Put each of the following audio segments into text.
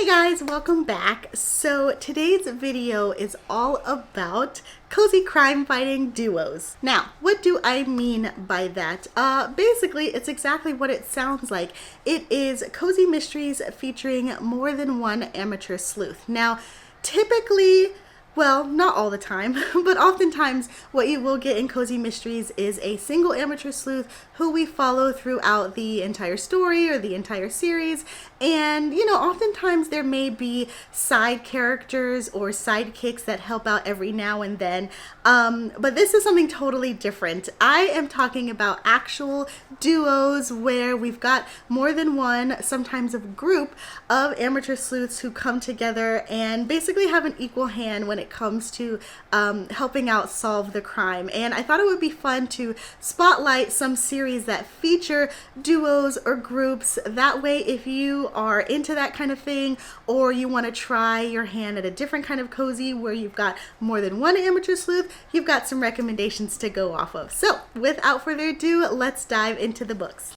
Hey guys, welcome back. So today's video is all about cozy crime fighting duos. Now, what do I mean by that? Basically, it's exactly what it sounds like. It is cozy mysteries featuring more than one amateur sleuth. Now, typically, well, not all the time, but oftentimes what you will get in cozy mysteries is a single amateur sleuth who we follow throughout the entire story or the entire series. And, oftentimes there may be side characters or sidekicks that help out every now and then. But this is something totally different. I am talking about actual duos where we've got more than one, sometimes a group of amateur sleuths who come together and basically have an equal hand when it comes to helping out solve the crime. And I thought it would be fun to spotlight some series that feature duos or groups. That way, if you are into that kind of thing, or you want to try your hand at a different kind of cozy where you've got more than one amateur sleuth, you've got some recommendations to go off of. So without further ado, let's dive into the books.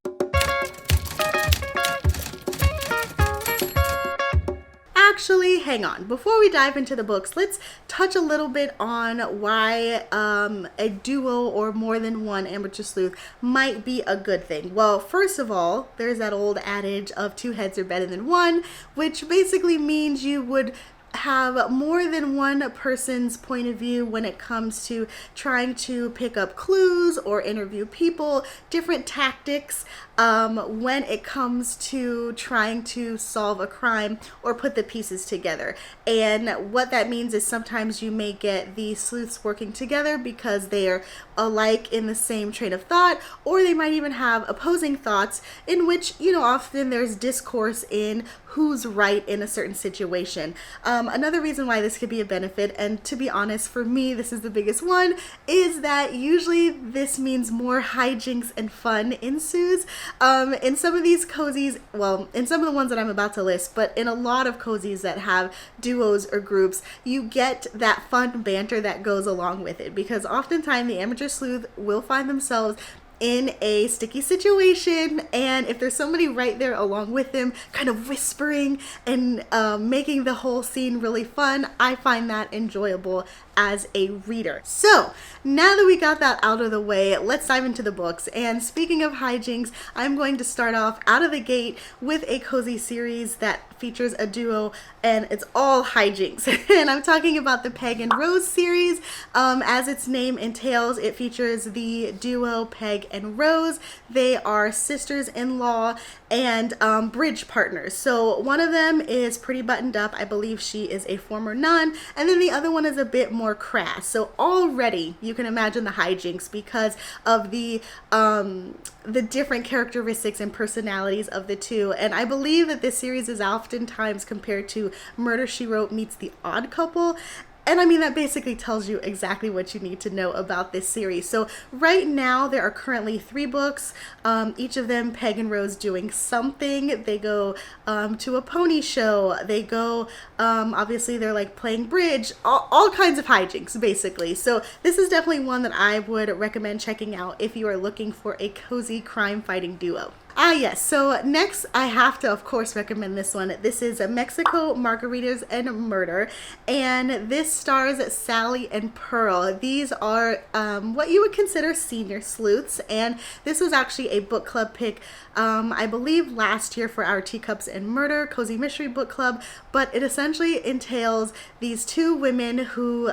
Actually, hang on. Before we dive into the books, let's touch a little bit on why a duo or more than one amateur sleuth might be a good thing. Well, first of all, there's that old adage of two heads are better than one, which basically means you would have more than one person's point of view when it comes to trying to pick up clues or interview people, different tactics when it comes to trying to solve a crime or put the pieces together. And what that means is sometimes you may get the sleuths working together because they are alike in the same train of thought, or they might even have opposing thoughts in which, often there's discourse in who's right in a certain situation. Another reason why this could be a benefit, and to be honest, for me, this is the biggest one, is that usually this means more hijinks and fun ensues. In some of these cozies, well, in some of the ones that I'm about to list, but in a lot of cozies that have duos or groups, you get that fun banter that goes along with it, because oftentimes the amateur sleuth will find themselves in a sticky situation, and if there's somebody right there along with them kind of whispering and making the whole scene really fun, I find that enjoyable as a reader. So now that we got that out of the way, let's dive into the books. And speaking of hijinks, I'm going to start off out of the gate with a cozy series that features a duo, and it's all hijinks. And I'm talking about the Peg and Rose series. As its name entails, it features the duo Peg and Rose. They are sisters-in-law and bridge partners. So one of them is pretty buttoned up. I believe she is a former nun, and then the other one is a bit more crass. So already you can imagine the hijinks because of the different characteristics and personalities of the two. And I believe that this series is oftentimes compared to Murder, She Wrote meets The Odd Couple. And I mean, that basically tells you exactly what you need to know about this series. So right now there are currently 3 books, each of them Peg and Rose doing something. They go to a pony show. They go, obviously they're like playing bridge, all kinds of hijinks basically. So this is definitely one that I would recommend checking out if you are looking for a cozy crime fighting duo. Yes, so next I have to, of course, recommend this one. This is Mexico, Margaritas, and Murder, and this stars Sally and Pearl. These are what you would consider senior sleuths, and this was actually a book club pick, I believe last year for our Teacups and Murder Cozy Mystery Book Club, but it essentially entails these 2 women who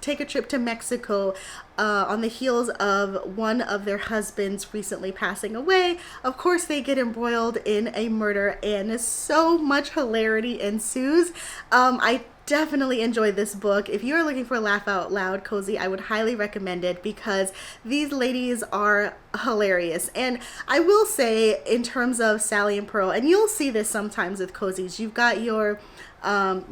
take a trip to Mexico on the heels of one of their husbands recently passing away. Of course, they get embroiled in a murder, and so much hilarity ensues. I definitely enjoyed this book. If you're looking for a laugh out loud cozy, I would highly recommend it because these ladies are hilarious. And I will say, in terms of Sally and Pearl, and you'll see this sometimes with cozies, you've got your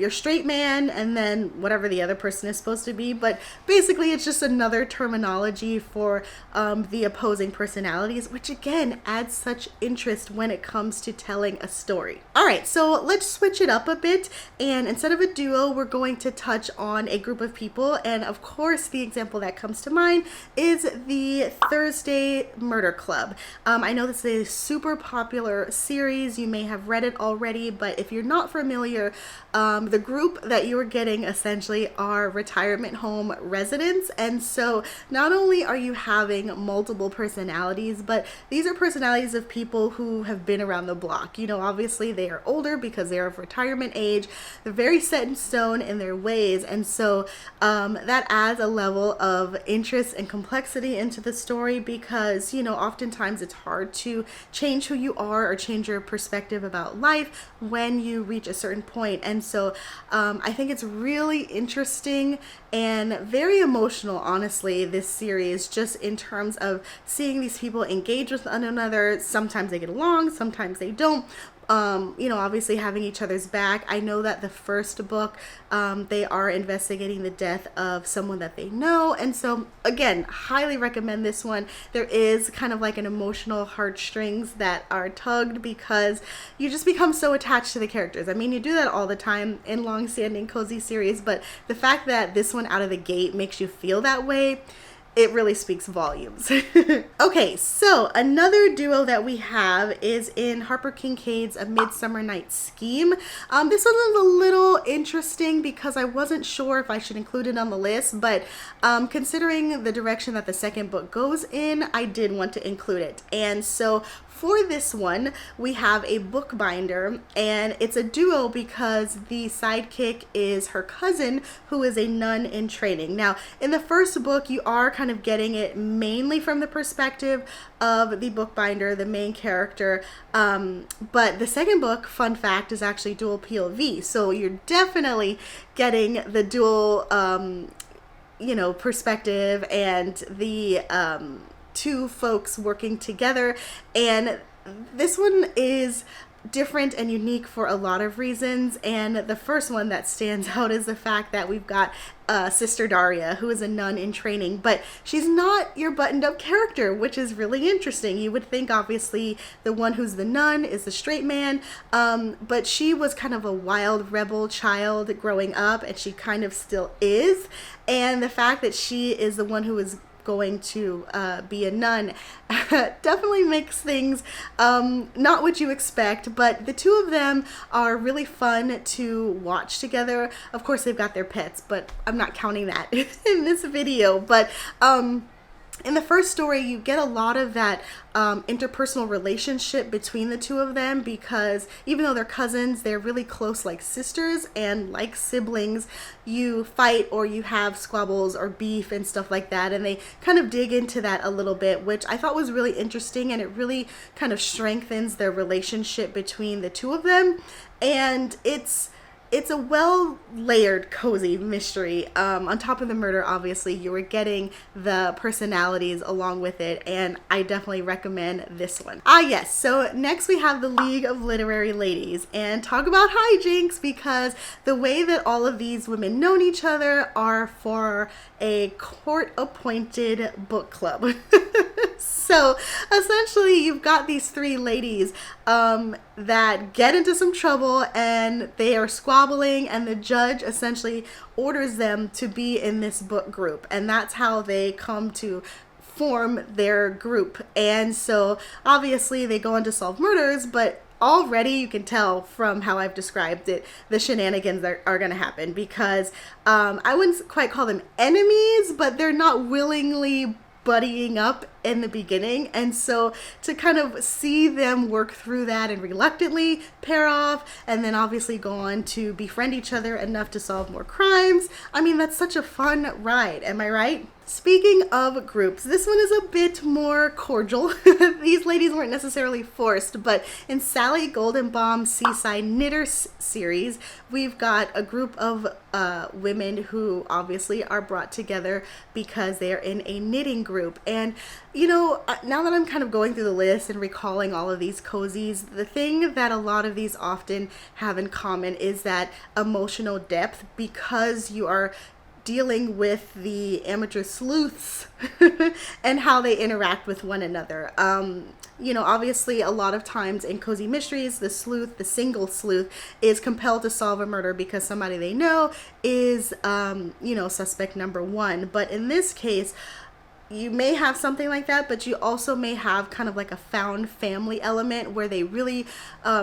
straight man and then whatever the other person is supposed to be, but basically it's just another terminology for the opposing personalities, which again adds such interest when it comes to telling a story. All right, so let's switch it up a bit, and instead of a duo, duo, we're going to touch on a group of people, and of course the example that comes to mind is the Thursday Murder Club. I know this is a super popular series. You may have read it already, but if you're not familiar, the group that you are getting essentially are retirement home residents, and so not only are you having multiple personalities, but these are personalities of people who have been around the block. You know, obviously they are older because they're of retirement age. They're very set in stone in their ways, and so that adds a level of interest and complexity into the story, because, you know, oftentimes it's hard to change who you are or change your perspective about life when you reach a certain point. And so I think it's really interesting and very emotional, honestly, this series, just in terms of seeing these people engage with one another. Sometimes they get along, sometimes they don't. You know, obviously having each other's back. I know that the first book, they are investigating the death of someone that they know. And so, again, highly recommend this one. There is kind of like an emotional heartstrings that are tugged, because you just become so attached to the characters. I mean, you do that all the time in long-standing cozy series, but the fact that this one out of the gate makes you feel that way, it really speaks volumes. Okay, so another duo that we have is in Harper Kincaid's A Midsummer Night's Scheme. This one was a little interesting because I wasn't sure if I should include it on the list, but considering the direction that the second book goes in, I did want to include it. And so for this one, we have a bookbinder, and it's a duo because the sidekick is her cousin, who is a nun in training. Now, in the first book, you are kind of getting it mainly from the perspective of the bookbinder, the main character, but the second book, fun fact, is actually dual POV, so you're definitely getting the dual, you know, perspective and the two folks working together. And this one is different and unique for a lot of reasons, and the first one that stands out is the fact that we've got Sister Daria, who is a nun in training, but she's not your buttoned up character, which is really interesting. You would think obviously the one who's the nun is the straight man, but she was kind of a wild rebel child growing up, and she kind of still is, and the fact that she is the one who is going to be a nun definitely makes things not what you expect, but the two of them are really fun to watch together. Of course, they've got their pets, but I'm not counting that in this video. But in the first story, you get a lot of that interpersonal relationship between the two of them, because even though they're cousins, they're really close like sisters, and like siblings, you fight or you have squabbles or beef and stuff like that, and they kind of dig into that a little bit, which I thought was really interesting, and it really kind of strengthens their relationship between the two of them. And it's a well-layered, cozy mystery. On top of the murder, obviously, you were getting the personalities along with it, and I definitely recommend this one. Yes, so next we have the League of Literary Ladies, and talk about hijinks, because the way that all of these women know each other are for a court-appointed book club. So essentially, you've got these three ladies that get into some trouble, and they are squabbling, and the judge essentially orders them to be in this book group, and that's how they come to form their group. And so obviously they go on to solve murders, but already you can tell from how I've described it, the shenanigans are going to happen, because I wouldn't quite call them enemies, but they're not willingly buddying up in the beginning, and so to kind of see them work through that and reluctantly pair off, and then obviously go on to befriend each other enough to solve more crimes, I mean, that's such a fun ride, am I right? Speaking of groups, this one is a bit more cordial. These ladies weren't necessarily forced, but in Sally Goldenbaum's Seaside Knitters series, we've got a group of women who obviously are brought together because they are in a knitting group. And you know, now that I'm kind of going through the list and recalling all of these cozies, the thing that a lot of these often have in common is that emotional depth, because you are dealing with the amateur sleuths and how they interact with one another. You know, obviously a lot of times in cozy mysteries, the sleuth, the single sleuth, is compelled to solve a murder because somebody they know is, you know, suspect number one. But in this case, you may have something like that, but you also may have kind of like a found family element where they really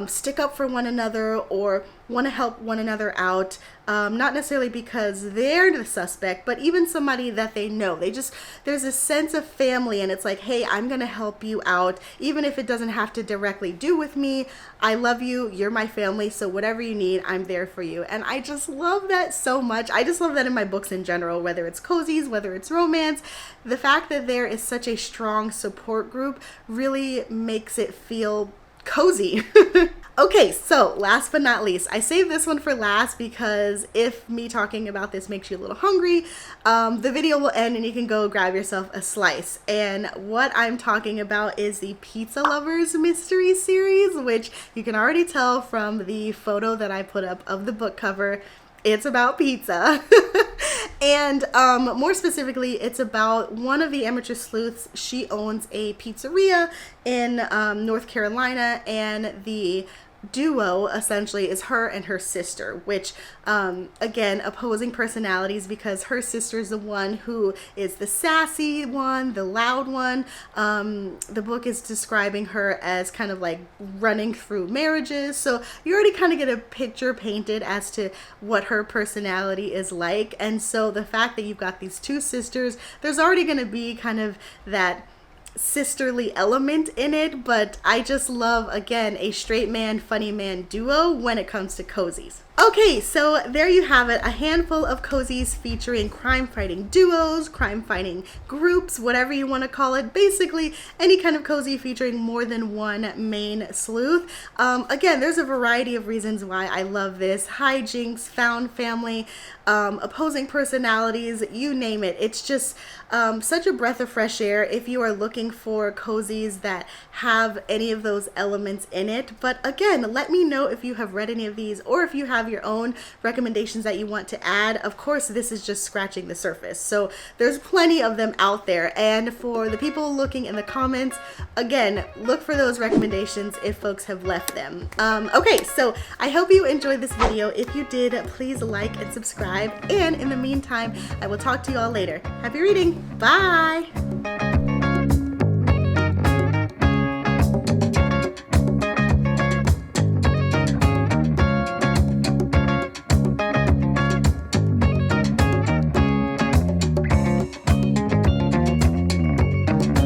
stick up for one another or want to help one another out, not necessarily because they're the suspect, but even somebody that they know. There's a sense of family, and it's like, hey, I'm gonna help you out, even if it doesn't have to directly do with me. I love you, you're my family, so whatever you need, I'm there for you. And I just love that so much. I just love that in my books in general, whether it's cozies, whether it's romance. The fact that there is such a strong support group really makes it feel cozy. Okay, so last but not least, I saved this one for last because if me talking about this makes you a little hungry, the video will end and you can go grab yourself a slice. And what I'm talking about is the Pizza Lovers mystery series, which you can already tell from the photo that I put up of the book cover. It's about pizza. And more specifically, it's about one of the amateur sleuths. She owns a pizzeria in North Carolina, and the duo essentially is her and her sister, which again, opposing personalities, because her sister is the one who is the sassy one, the loud one. The book is describing her as kind of like running through marriages, so you already kind of get a picture painted as to what her personality is like. And so the fact that you've got these two sisters, there's already going to be kind of that sisterly element in it. But I just love, again, a straight man, funny man duo when it comes to cozies. Okay, so there you have it, a handful of cozies featuring crime fighting duos, crime fighting groups, whatever you want to call it. Basically any kind of cozy featuring more than one main sleuth. Again, there's a variety of reasons why I love this. Hijinks, found family, opposing personalities, you name it. It's just such a breath of fresh air if you are looking for cozies that have any of those elements in it. But again, let me know if you have read any of these, or if you have your own recommendations that you want to add. Of course, this is just scratching the surface, so there's plenty of them out there. And for the people looking in the comments, again, look for those recommendations if folks have left them. Okay, so I hope you enjoyed this video. If you did, please like and subscribe, and in the meantime, I will talk to you all later. Happy reading. Bye.